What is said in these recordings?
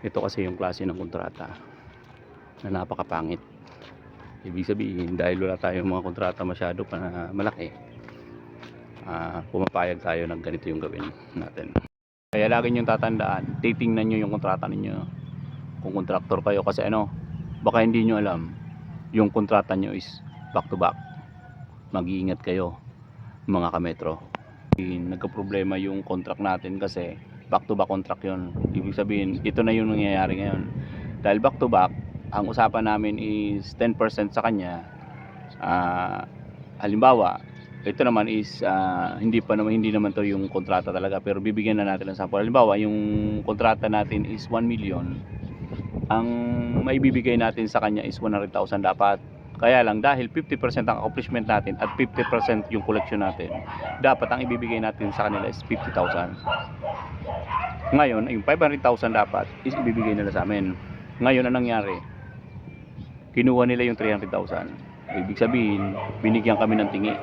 Ito kasi yung klase ng kontrata na napakapangit. Ibig sabihin, dahil wala tayong mga kontrata masyado pa na malaki, pumapayag tayo ng ganito yung gawin natin. Kaya lagi nyo tatandaan, titingnan nyo yung kontrata ninyo kung kontraktor kayo, kasi baka hindi nyo alam, yung kontrata nyo is back to back. Mag-iingat kayo mga kametro. Nagka-problema yung contract natin kasi back to back contract yun. Ibig sabihin, ito na yung nangyayari ngayon. Dahil back to back, ang usapan namin is 10% sa kanya. Halimbawa, ito naman is hindi naman to yung kontrata talaga, pero bibigyan na natin ng sample. Halimbawa, yung kontrata natin is 1 million. Ang maibibigay natin sa kanya is 100,000 dapat. Kaya lang, dahil 50% ang accomplishment natin at 50% yung collection natin, dapat ang ibibigay natin sa kanila is 50,000. Ngayon, yung 500,000 dapat is ibibigay nila sa amin. Ngayon, anong nangyari? Kinuha nila yung 300,000. Ibig sabihin, binigyan kami ng tingi.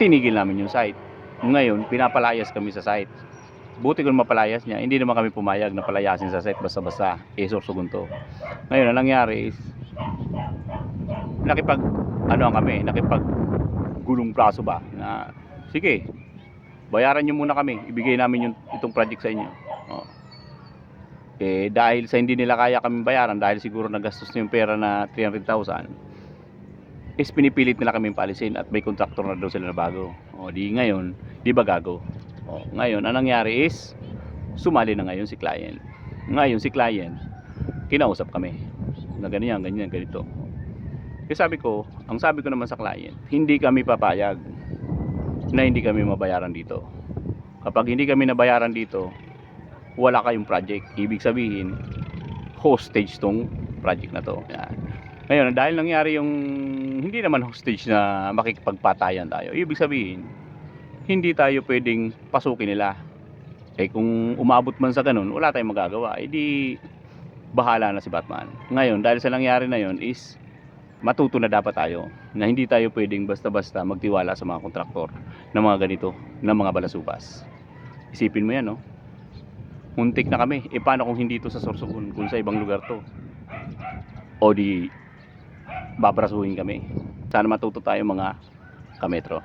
Tinigil namin yung site. Ngayon, pinapalayas kami sa site. Buti kung mapalayas niya, hindi naman kami pumayag na palayasin sa site basta-basta. Sorsogon to. Ngayon, ang nangyari is nakipag gulong braso ba na sige, bayaran nyo muna kami, ibigay namin itong project sa inyo. Dahil sa hindi nila kaya kami bayaran, dahil siguro nagastos na yung pera na 300,000, is pinipilit nila kami paalisin at may contractor na daw sila na bago. Di ngayon, di ba gago? Ngayon, ang nangyari is sumali na ngayon si client. Ngayon si client, kinausap kami na ganyan, ganito. Kaya ang sabi ko naman sa client, hindi kami papayag na hindi kami mabayaran dito. Kapag hindi kami nabayaran dito, wala kayong project. Ibig sabihin, hostage tong project na to. Yan. Ngayon, dahil nangyari yung hindi naman hostage na makikipagpatayan tayo, ibig sabihin, hindi tayo pwedeng pasukin nila. Kung umabot man sa ganun, wala tayong magagawa. Di bahala na si Batman. Ngayon, dahil sa nangyari na yon is matuto na dapat tayo na hindi tayo pwedeng basta-basta magtiwala sa mga kontraktor na mga ganito, na mga balasubas. Isipin mo yan, no? Muntik na kami. Paano kung hindi ito sa Sorsogon, kung sa ibang lugar to? O di babrasuhin kami. Sana matuto tayo mga kametro.